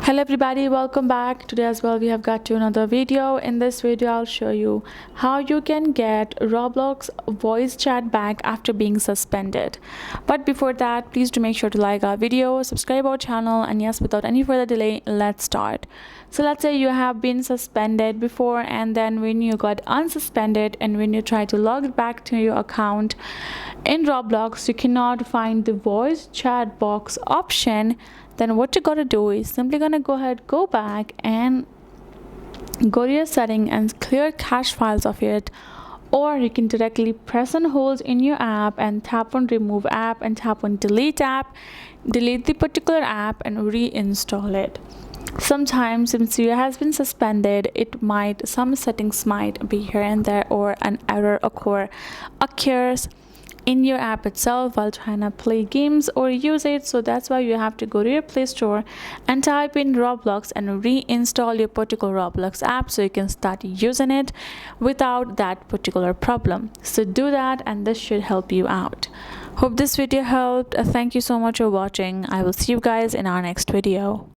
Hello everybody, welcome back. Today as well we have got to another video. In this video I'll show you how you can get Roblox voice chat back after being suspended. But before that, please do make sure to like our video, subscribe our channel, and yes, without any further delay, let's start. So let's say you have been suspended before, and then when you got unsuspended and when you try to log back to your account in Roblox, you cannot find the voice chat box option. Then what you gotta do is simply gonna go back and go to your setting and clear cache files of it, or you can directly press and hold in your app and tap on remove app and tap on delete app, delete the particular app and reinstall it. Sometimes since you has been suspended, some settings might be here and there, or an error occurs in your app itself while trying to play games or use it. So that's why you have to go to your Play Store and type in Roblox and reinstall your particular Roblox app so you can start using it without that particular problem. So do that, and this should help you out. Hope this video helped. Thank you so much for watching. I will see you guys in our next video.